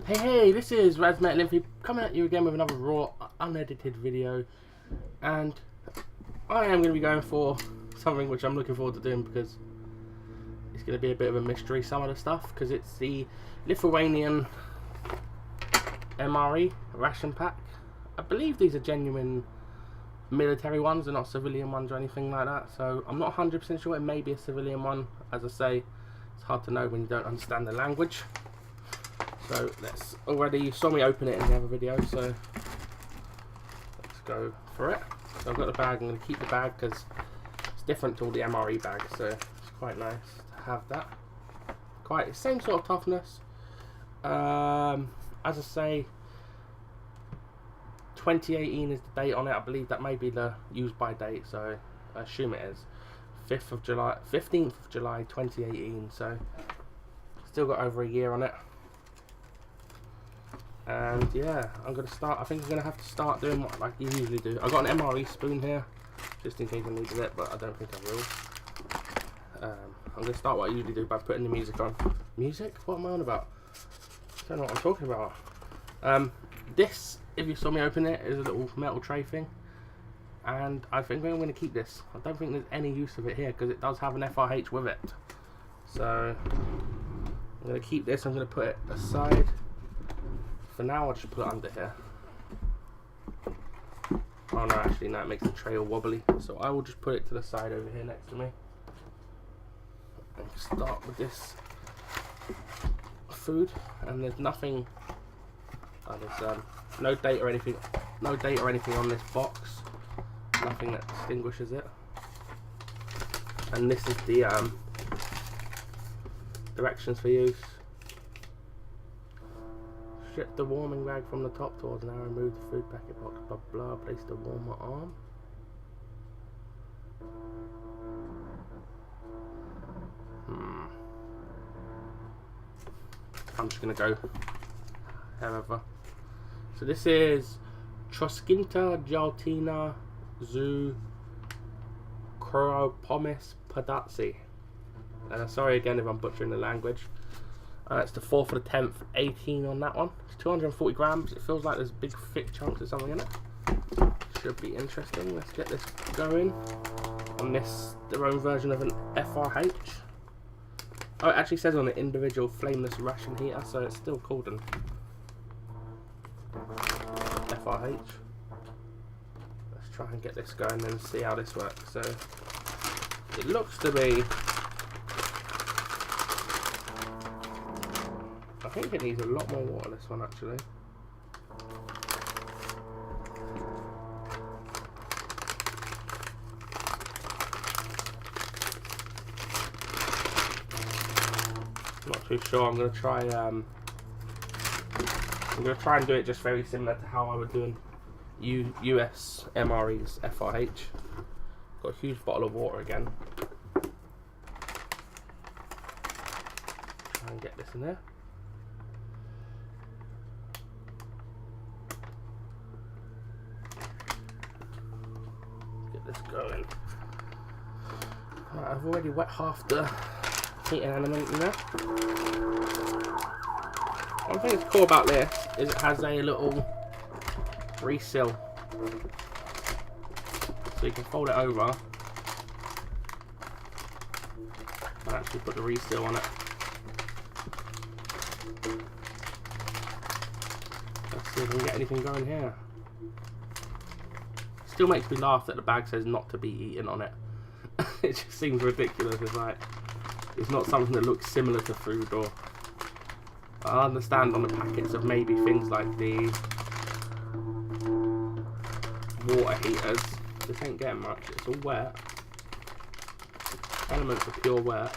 Hey, this is RazMetalInfy coming at you again with another raw, unedited video, and I am going to be going for something which I'm looking forward to doing because it's going to be a bit of a mystery, some of the stuff, because it's the Lithuanian MRE ration pack. I believe these are genuine military ones, they're not civilian ones or anything like that, so I'm not 100% sure. It may be a civilian one. As I say, it's hard to know when you don't understand the language. So you saw me open it in the other video, so let's go for it. So I've got the bag. I'm going to keep the bag because it's different to all the MRE bags, so it's quite nice to have that. Quite the same sort of toughness. As I say, 2018 is the date on it. I believe that may be the use by date, so I assume it is 15th of July 2018. So still got over a year on it. And yeah, I'm going to start. I think I'm going to have to start doing what like you usually do. I've got an MRE spoon here, just in case I needed it, but I don't think I will. I'm going to start what I usually do by putting the music on. Music? What am I on about? I don't know what I'm talking about. This, if you saw me open it, is a little metal tray thing. And I think I'm going to keep this. I don't think there's any use of it here because it does have an FRH with it. So I'm going to keep this. I'm going to put it aside. For now, I'll just put it under here. Oh no, actually no, it makes the tray all wobbly. So I will just put it to the side over here next to me. And start with this food. And there's nothing, there's no date or anything, on this box. Nothing that distinguishes it. And this is the directions for use. Strip the warming rag from the top towards now, remove the food packet box, blah blah, place the warmer arm. I'm just gonna go however. So this is Troskinta Jaltina Zu Kropomis Padatsi. And sorry again if I'm butchering the language. It's the 4th of the 10th, 18 on that one. It's 240 grams. It feels like there's big thick chunks of something in it. Should be interesting. Let's get this going. On this, their own version of an FRH. Oh, it actually says on the individual flameless ration heater, so it's still called an FRH. Let's try and get this going and see how this works. So it looks to be, I think it needs a lot more water, this one actually. Not too sure. I'm gonna try and do it just very similar to how I would do in US MRE's FRH. Got a huge bottle of water again. Try and get this in there. This going. Right, I've already wet half the heating element in there. One thing that's cool about this is it has a little reseal, so you can fold it over and actually put the reseal on it. Let's see if we can get anything going here. Still makes me laugh that the bag says not to be eaten on it. It just seems ridiculous. It's like, it's not something that looks similar to food. Or I understand on the packets of maybe things like the water heaters. This ain't getting much. It's all wet. Elements are pure wet.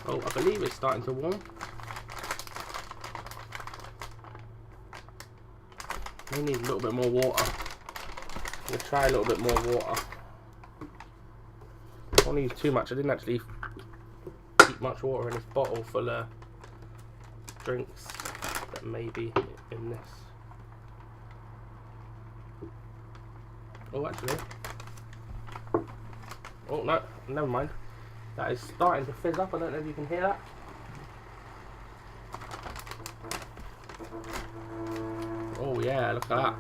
Oh, I believe it's starting to warm. We need a little bit more water. I'm going to try a little bit more water. I don't use too much. I didn't actually keep much water in this bottle full of drinks that may be in this. Oh, actually, Oh no, never mind. That is starting to fizz up. I don't know if you can hear that. Oh yeah, look at that.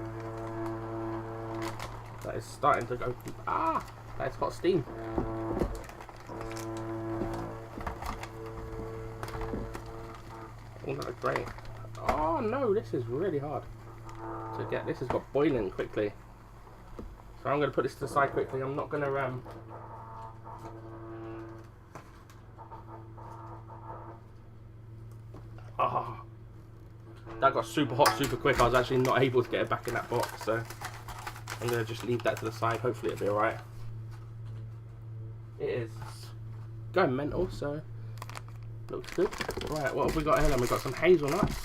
That is starting to go. Ah, that's got steam. Oh, that's great. Oh no, this is really hard to get. This has got boiling quickly. So I'm going to put this to the side quickly. I'm not going to oh, that got super hot super quick. I was actually not able to get it back in that box, so I'm going to just leave that to the side. Hopefully it'll be alright. It is going mental, so looks good. Right, what have we got here then? We've got some hazelnuts.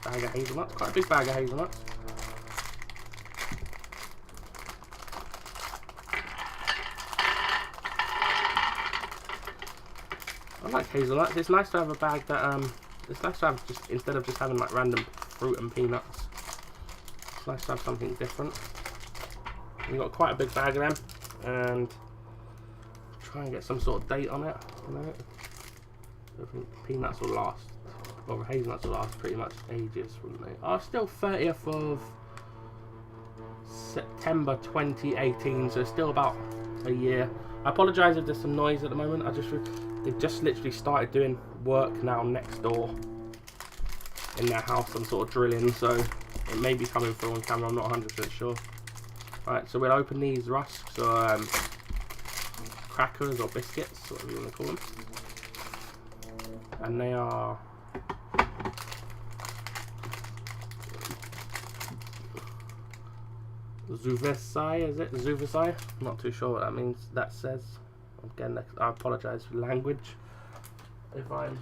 Bag of hazelnuts, quite a big bag of hazelnuts. I like hazelnuts. It's nice to have a bag that it's nice to have, just instead of just having like random fruit and peanuts. It's nice to have something different. We've got quite a big bag of them, and try and get some sort of date on it. I think peanuts will last, or hazelnuts will last pretty much ages, wouldn't they? Oh, still 30th of September 2018, so still about a year. I apologise if there's some noise at the moment. They've just literally started doing work now next door in their house. I'm sort of drilling, so it may be coming through on camera. I'm not 100% sure. Right, so we'll open these rusks, or crackers or biscuits, whatever you want to call them. And they are Zuvesai, is it? Zuvesai? I'm not too sure what that means. That says. Again, I apologise for language if I'm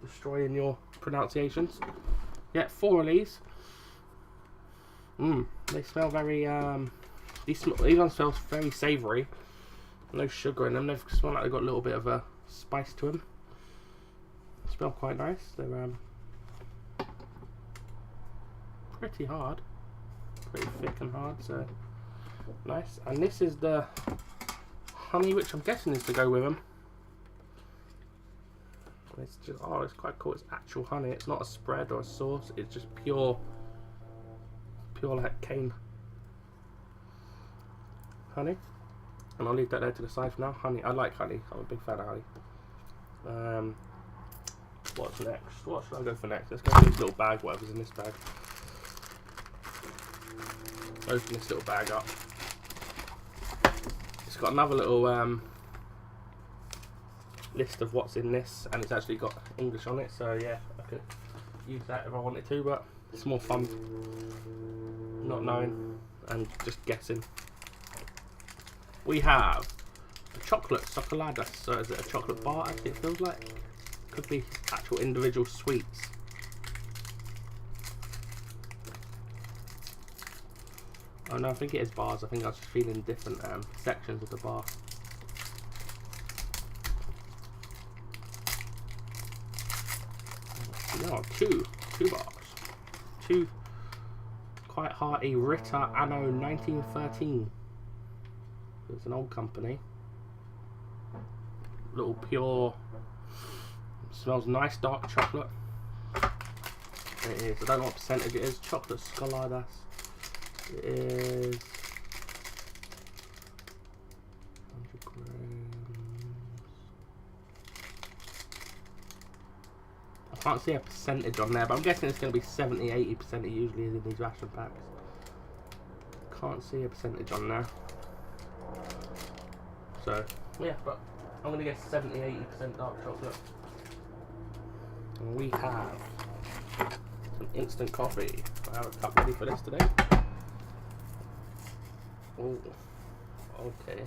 destroying your pronunciations. Yeah, 4 of these. They smell very. These one smells very savoury. No sugar in them. They smell like they've got a little bit of a spice to them. They smell quite nice. They're pretty hard, pretty thick and hard. So nice. And this is the honey, which I'm guessing is to go with them. It's just, oh, it's quite cool. It's actual honey. It's not a spread or a sauce. It's just pure like cane honey. And I'll leave that there to the side for now. Honey, I like honey. I'm a big fan of honey. What's next? What should I go for next? Let's go for this little bag, whatever's in this bag. Open this little bag up. It's got another little list of what's in this, and it's actually got English on it, so yeah, I could use that if I wanted to, but it's more fun not knowing and just guessing. We have a chocolate chocolada, so is it a chocolate bar? Actually, it feels like could be actual individual sweets. Oh no, I think it is bars. I think I was just feeling different sections of the bar. No, two bars. Two quite hearty Ritter Anno 1913. It's an old company. Little pure. Smells nice, dark chocolate. It is. I don't know what percentage it is. Chocolate Scoladas. It is 100 grams. I can't see a percentage on there, but I'm guessing it's going to be 70-80%. It usually is in these ration packs. Can't see a percentage on there. So yeah, but I'm going to guess 70-80% dark chocolate. And we have some instant coffee. I have a cup ready for this today. Oh, okay.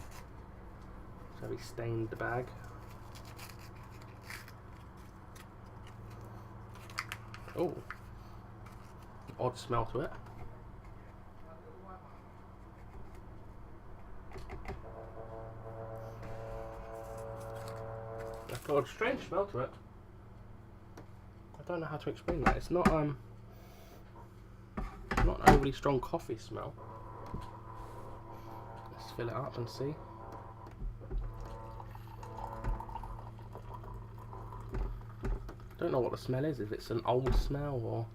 So we stained the bag. Oh, odd smell to it. That's got a strange smell to it. I don't know how to explain that. It's not an overly strong coffee smell. fill it up and see. Don't know what the smell is, if it's an old smell or...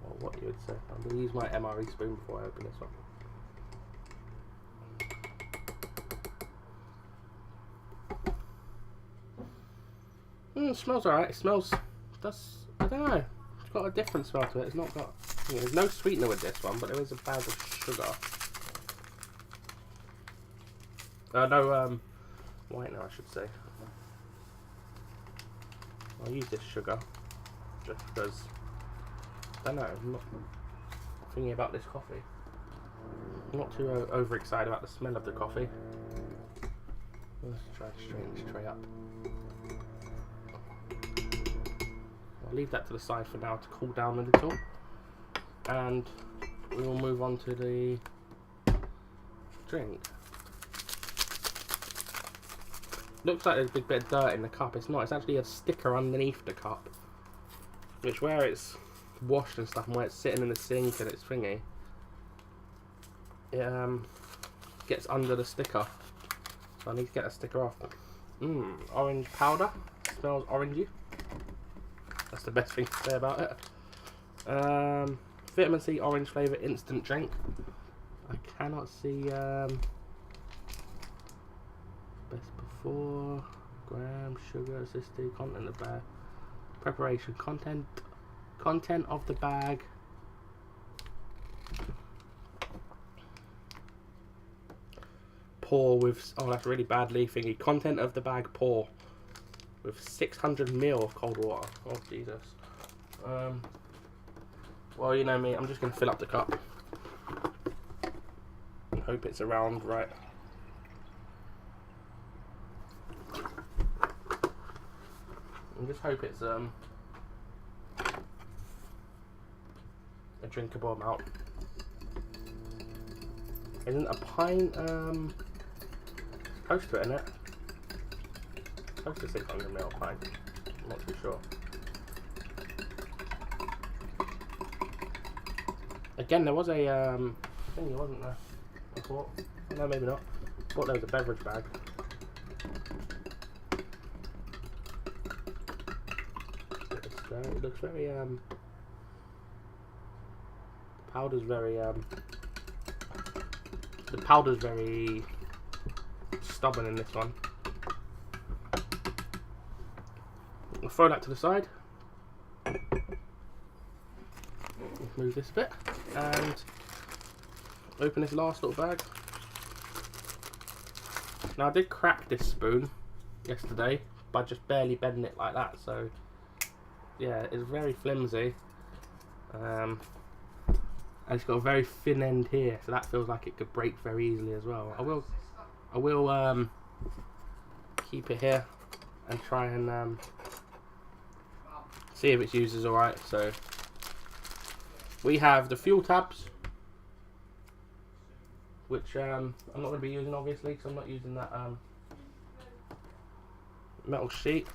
or what you would say. I'm going to use my MRE spoon before I open this one. It smells alright. It smells... I don't know. It's got a different smell to it. It's not got... there's no sweetener with this one, but there is a bag of sugar. No, whitener, I should say. I'll use this sugar just because I don't know. I'm not thinking about this coffee. I'm not too overexcited about the smell of the coffee. Let's try to straighten this tray up. I'll leave that to the side for now to cool down a little, and we will move on to the drink. Looks like there's a big bit of dirt in the cup. It's not. It's actually a sticker underneath the cup, which where it's washed and stuff and where it's sitting in the sink and it's thingy, it gets under the sticker. So I need to get a sticker off. Orange powder. Smells orangey. That's the best thing to say about it. Vitamin C orange flavour instant drink. I cannot see best before, gram, sugar, assisted, content of the bag, preparation, content of the bag. Pour with, oh that's really badly thingy, content of the bag, pour with 600 ml of cold water. Oh Jesus. Well, you know me, I'm just going to fill up the cup and hope it's around right. And just hope it's a drinkable amount. Isn't a pint close to it, isn't it? Close to 600 ml pint. I'm not too sure. Again, there was a thingy, wasn't there? I thought. No, maybe not. I thought there was a beverage bag. It looks very the powder's very stubborn in this one. I'll throw that to the side. Move this bit and open this last little bag. Now I did crack this spoon yesterday by just barely bending it like that, so yeah, it's very flimsy, and it's got a very thin end here, so that feels like it could break very easily as well. I will keep it here and try and see if its used alright. So we have the fuel tabs, which I'm not going to be using obviously because I'm not using that metal sheet.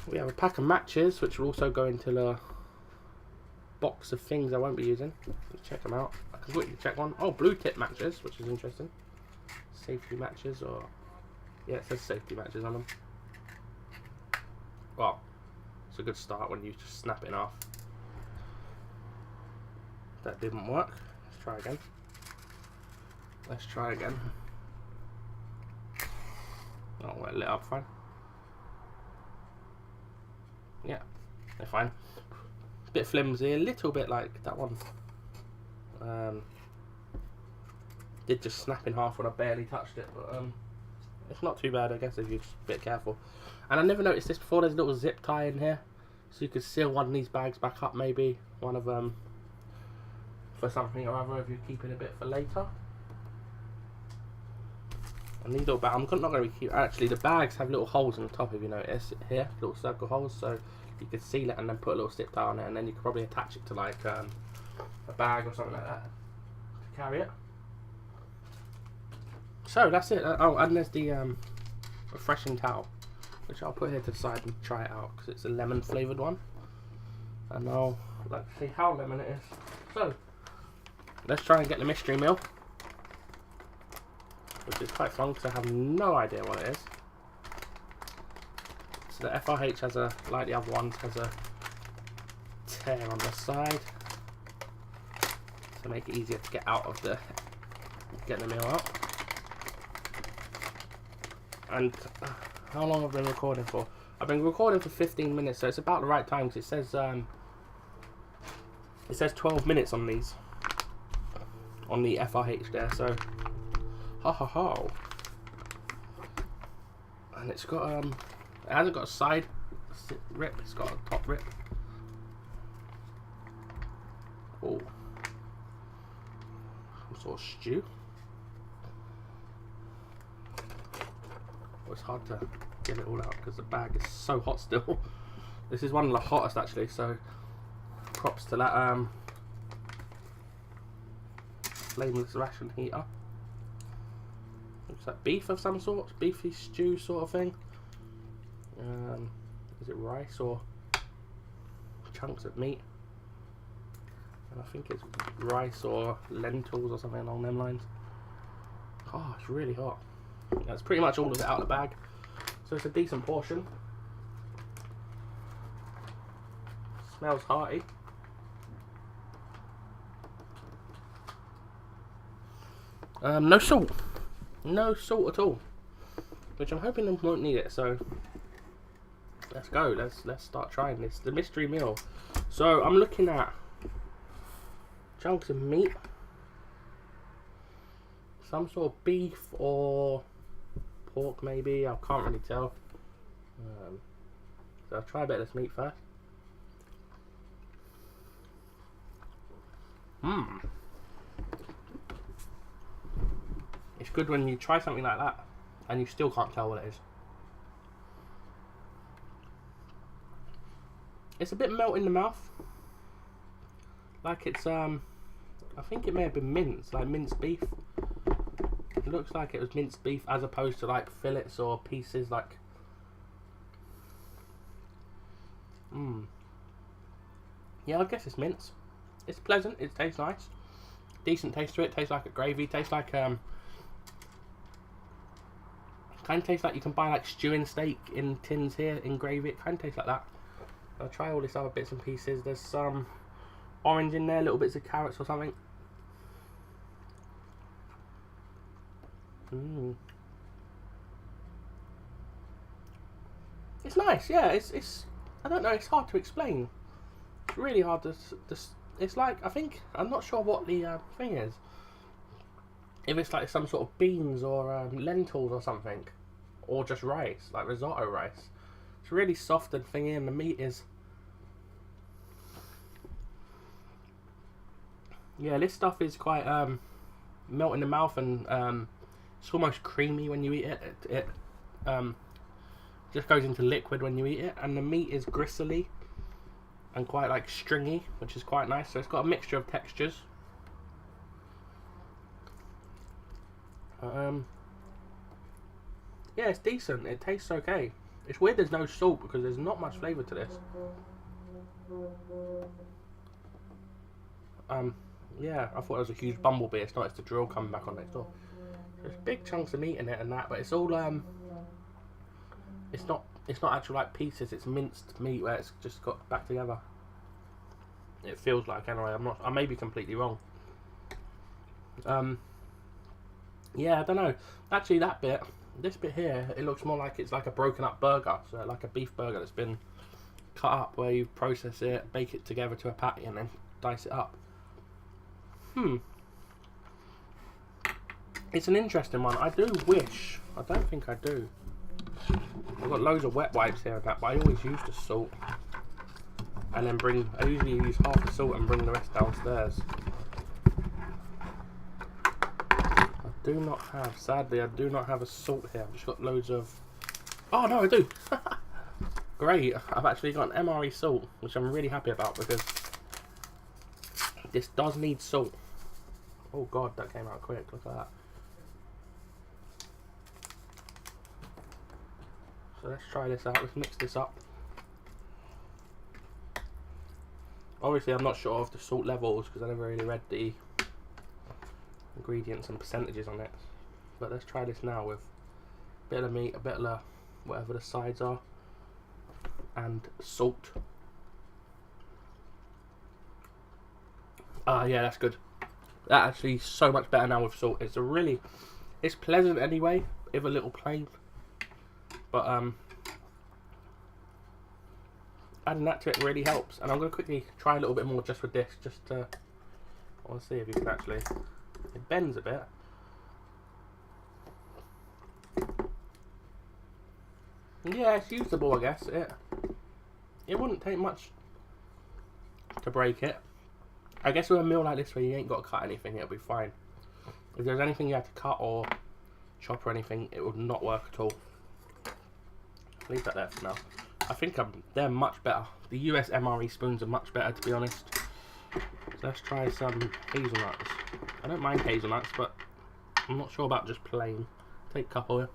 We have a pack of matches, which will also go into the box of things I won't be using. Let's check them out. I can quickly check one. Oh, blue tip matches, which is interesting. Safety matches, or yeah, it says safety matches on them. Well, it's a good start when you just snap it in half. That didn't work. Let's try again. Let's try again. Oh, well, it lit up fine. Yeah, they're fine. Bit flimsy, a little bit like that one. Did just snap in half when I barely touched it, but it's not too bad, I guess, if you're just a bit careful. And I never noticed this before. There's a little zip tie in here, so you could seal one of these bags back up, maybe one of them for something or other if you're keeping a bit for later. And these little bags, I'm not going to keep. Actually, the bags have little holes in the top, if you notice here, little circle holes, so you could seal it and then put a little zip tie on it, and then you could probably attach it to like a bag or something like that to carry it. So that's it. Oh, and there's the refreshing towel, which I'll put here to the side and try it out because it's a lemon flavoured one. And I'll see how lemon it is. So let's try and get the mystery meal, which is quite fun because I have no idea what it is. So the FRH has a, like the other ones, has a tear on the side to make it easier to get out of the, get the meal out. And how long have I been recording for? I've been recording for 15 minutes, so it's about the right time because it says 12 minutes on these, on the FRH there. So ha ha ha. And it's got it hasn't got a side rip, it's got a top rip. Oh, some sort of stew. Oh, it's hard to get it all out because the bag is so hot still. This is one of the hottest actually, so props to that flameless ration heater. Looks like beef of some sort, beefy stew sort of thing. Is it rice or chunks of meat? And I think it's rice or lentils or something along them lines. Oh, it's really hot. That's pretty much all of it out of the bag, so it's a decent portion. Smells hearty. No salt. No salt at all, which I'm hoping I won't need it. So let's go. Let's start trying this. The mystery meal. So I'm looking at chunks of meat, some sort of beef or pork maybe. I can't really tell. So I'll try a bit of this meat first. It's good when you try something like that and you still can't tell what it is. It's a bit melt in the mouth. Like it's I think it may have been minced, like minced beef. It looks like it was minced beef as opposed to like fillets or pieces like. Yeah, I guess it's mince. It's pleasant, it tastes nice. Decent taste to it, tastes like a gravy, tastes like kind of tastes like you can buy like stewing steak in tins here in gravy. It kind of tastes like that. I'll try all these other bits and pieces. There's some orange in there, little bits of carrots or something. It's nice, yeah. It's I don't know. It's hard to explain. It's really hard to. It's like, I think, I'm not sure what the thing is. If it's like some sort of beans or lentils or something, or just rice, like risotto rice. It's really soft and thingy, and the meat is. Yeah, this stuff is quite melt in the mouth, and it's almost creamy when you eat it. It just goes into liquid when you eat it, and the meat is gristly and quite like stringy, which is quite nice. So it's got a mixture of textures. Yeah, it's decent. It tastes okay. It's weird there's no salt because there's not much flavour to this. Yeah, I thought it was a huge bumblebee. It's not. It's the drill coming back on next door. There's big chunks of meat in it and that, but it's all It's not actual like pieces. It's minced meat where it's just got back together. It feels like, anyway. I may be completely wrong. Yeah, I don't know. Actually, this bit here, it looks more like it's like a broken up burger. So like a beef burger that's been cut up, where you process it, bake it together to a patty, and then dice it up. It's an interesting one. I do wish. I don't think I do. I've got loads of wet wipes here and that, but I always use the salt. And then I usually use half the salt and bring the rest downstairs. Sadly, I do not have a salt here. I've just got loads of. Oh no, I do. Great. I've actually got an MRE salt, which I'm really happy about because this does need salt. Oh god, that came out quick. Look at that. So let's try this out. Let's mix this up. Obviously, I'm not sure of the salt levels because I never really read the ingredients and percentages on it. But let's try this now with a bit of meat, a bit of whatever the sides are, and salt. Yeah, that's good. That actually so much better now with salt. It's pleasant anyway, if a little plain. But adding that to it really helps. And I'm going to quickly try a little bit more just with this, just to, I want to see if you can actually, it bends a bit. Yeah, it's usable, I guess. It wouldn't take much to break it. I guess with a meal like this where you ain't got to cut anything, it'll be fine. If there's anything you have to cut or chop or anything, it would not work at all. Leave that there for now. I think they're much better. The US MRE spoons are much better, to be honest. So let's try some hazelnuts. I don't mind hazelnuts, but I'm not sure about just plain. Take a couple here.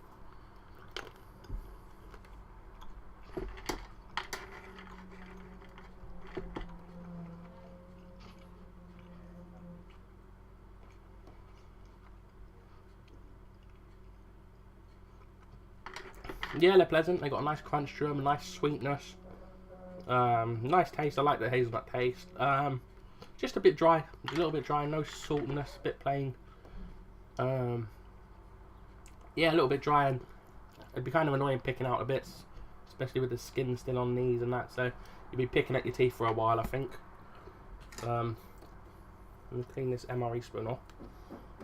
Yeah, they're pleasant. They got a nice crunch to them, a nice sweetness, nice taste. I like the hazelnut taste. Just a bit dry, a little bit dry, no saltiness, a bit plain. Yeah, a little bit dry, and it'd be kind of annoying picking out the bits, especially with the skin still on these and that. So you'd be picking at your teeth for a while, I think. Let me clean this MRE spoon off,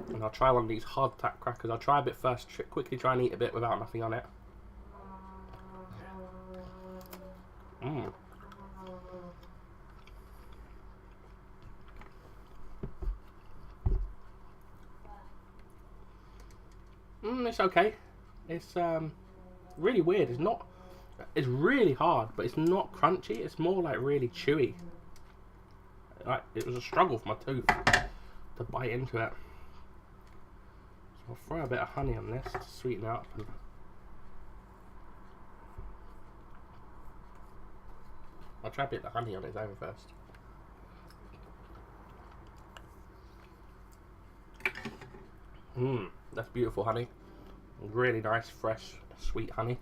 and I'll try one of these hardtack crackers. I'll try a bit first, quickly try and eat a bit without nothing on it. It's okay. It's really weird. It's really hard, but it's not crunchy. It's more like really chewy. Like, it was a struggle for my tooth to bite into it. So I'll throw a bit of honey on this to sweeten it up. I'll try a bit of honey on its own first. That's beautiful honey. Really nice, fresh, sweet honey.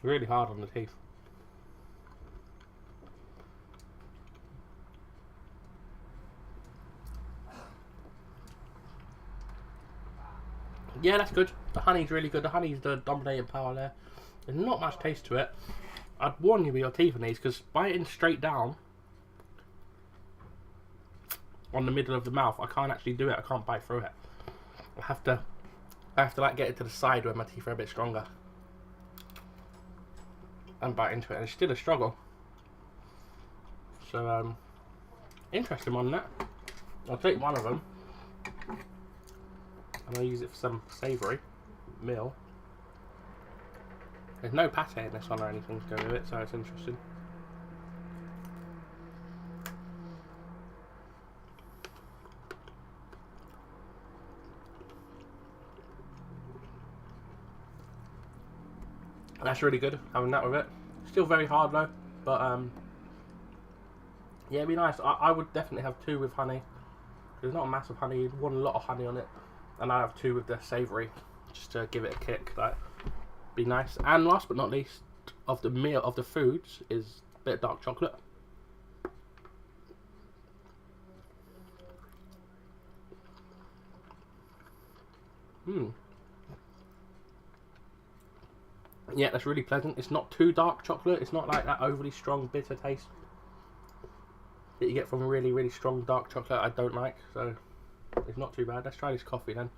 Really hard on the teeth. Yeah, that's good. The honey's really good. The honey's the dominating power there. There's not much taste to it. I'd warn you with your teeth on these, because biting straight down on the middle of the mouth, I can't actually do it. I can't bite through it. I have to like get it to the side where my teeth are a bit stronger and bite into it, and it's still a struggle. So interesting one, that. I'll take one of them and I'll use it for some savoury meal. There's no pate in this one or anything to go with it, so it's interesting. That's really good, having that with it. Still very hard though, but yeah, it'd be nice. I would definitely have two with honey. There's not a massive honey, you'd want a lot of honey on it. And I have two with the savoury, just to give it a kick. That'd be nice. And last but not least, of the foods, is a bit of dark chocolate. Yeah, that's really pleasant. It's not too dark chocolate. It's not like that overly strong bitter taste that you get from really, really strong dark chocolate. I don't like, so it's not too bad. Let's try this coffee then.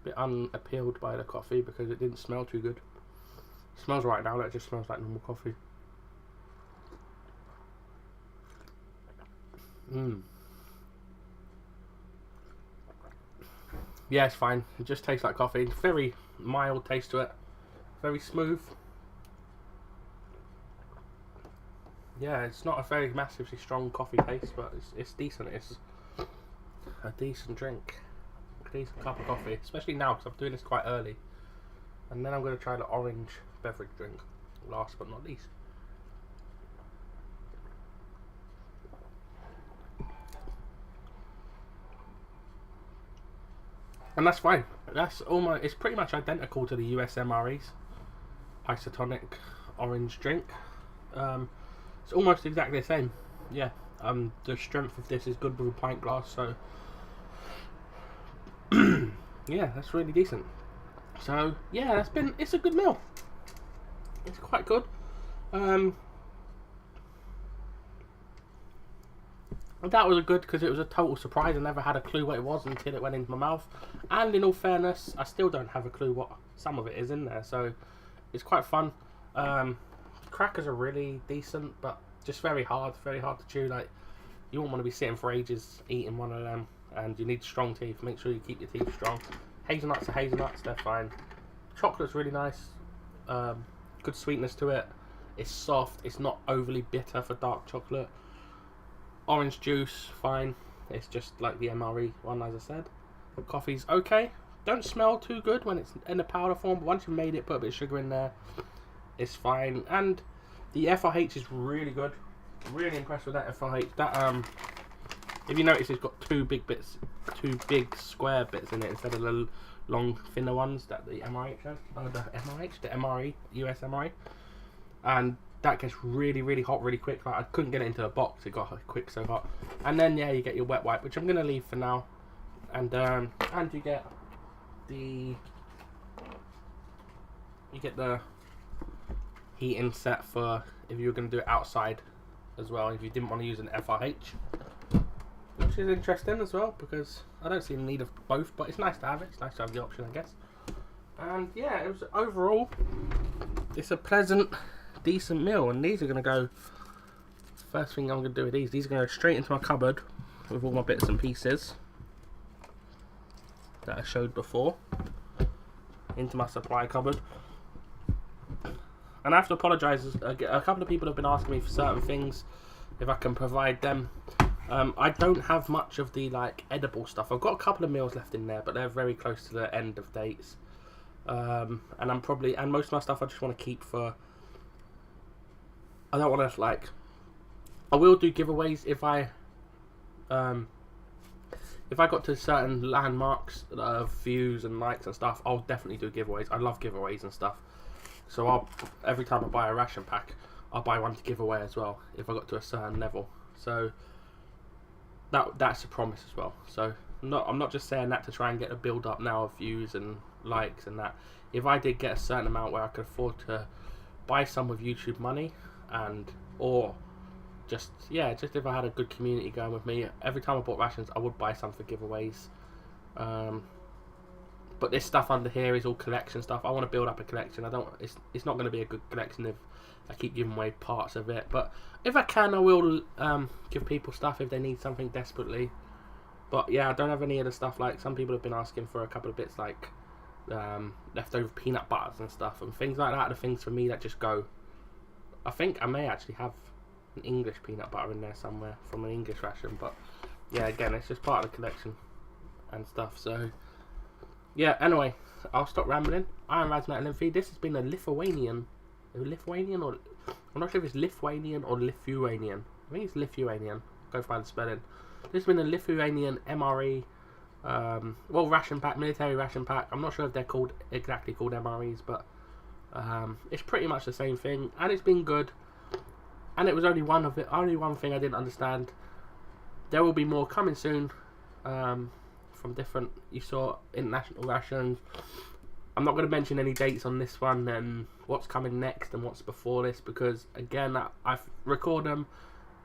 A bit unappealed by the coffee because it didn't smell too good. It smells right now, it just smells like normal coffee. Yeah, it's fine. It just tastes like coffee. It's very mild taste to it. Very smooth. Yeah, it's not a very massively strong coffee taste, but it's decent. It's a decent drink. A decent cup of coffee. Especially now, because I'm doing this quite early. And then I'm going to try the orange beverage drink, last but not least. And that's fine. That's almost, it's pretty much identical to the US MREs. Isotonic orange drink. It's almost exactly the same. Yeah. The strength of this is good with a pint glass, so yeah, that's really decent. So yeah, it's a good meal. It's quite good. That was good because it was a total surprise. I never had a clue what it was until it went into my mouth. And in all fairness, I still don't have a clue what some of it is in there. So it's quite fun. Crackers are really decent, but just very hard to chew. Like, you won't want to be sitting for ages eating one of them, and you need strong teeth. Make sure you keep your teeth strong. Hazelnuts are hazelnuts, they're fine. Chocolate's really nice. Good sweetness to it. It's soft. It's not overly bitter for dark chocolate. Orange juice, fine. It's just like the MRE one, as I said. Coffee's okay. Don't smell too good when it's in a powder form, but once you've made it, put a bit of sugar in there, it's fine. And the FRH is really good. Really impressed with that FRH. That if you notice, it's got two big square bits in it instead of the long thinner ones that the MRH has. Oh, the MRE, US MRE, and that gets really hot really quick. Like, I couldn't get it into a box, it got quick, so hot. And then yeah, you get your wet wipe, which I'm gonna leave for now, and you get the heating set for if you were gonna do it outside as well, if you didn't want to use an FRH, which is interesting as well because I don't see the need of both, but it's nice to have it. It's nice to have the option, I guess. And yeah, it was overall, it's a pleasant, decent meal, and these are going to go, first thing I'm going to do with these are going to go straight into my cupboard with all my bits and pieces that I showed before, into my supply cupboard. And I have to apologise, a couple of people have been asking me for certain things, if I can provide them. I don't have much of the like edible stuff. I've got a couple of meals left in there, but they're very close to the end of dates. And most of my stuff I just want to keep for, I don't want to, like, I will do giveaways if I got to certain landmarks of views and likes and stuff. I'll definitely do giveaways. I love giveaways and stuff. So every time I buy a ration pack, I'll buy one to give away as well if I got to a certain level. So that's a promise as well. So I'm not just saying that to try and get a build up now of views and likes and that. If I did get a certain amount where I could afford to buy some with YouTube money, or just if I had a good community going with me, every time I bought rations I would buy some for giveaways. But this stuff under here is all collection stuff. I want to build up a collection. It's not going to be a good collection if I keep giving away parts of it. But if I can, I will give people stuff if they need something desperately. But yeah, I don't have any of the stuff. Like, some people have been asking for a couple of bits like leftover peanut butters and stuff and things like that. The things for me that just go. I think I may actually have an English peanut butter in there somewhere from an English ration. But yeah, again, it's just part of the collection and stuff. So yeah, anyway, I'll stop rambling. I am RazMetalInfy. This has been a Lithuanian, or I'm not sure if it's Lithuanian or Lithuanian. I think it's Lithuanian. Go find the spelling. This has been a Lithuanian MRE, ration pack, military ration pack. I'm not sure if they're exactly called MREs, but it's pretty much the same thing, and it's been good. And it was only one thing I didn't understand. There will be more coming soon. From different, you saw international rations. I'm not going to mention any dates on this one and what's coming next and what's before this, because again, I record them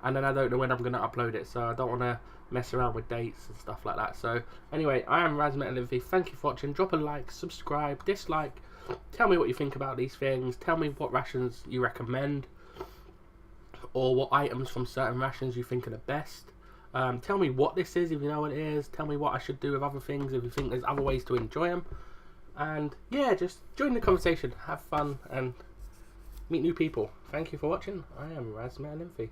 and then I don't know when I'm going to upload it, so I don't want to mess around with dates and stuff like that. So anyway, I am RazMetalInfy. Thank you for watching. Drop a like, subscribe, dislike, tell me what you think about these things, tell me what rations you recommend or what items from certain rations you think are the best. Tell me what this is if you know what it is. Tell me what I should do with other things if you think there's other ways to enjoy them. And yeah, just join the conversation, have fun, and meet new people. Thank you for watching. I am RazMetalInfy.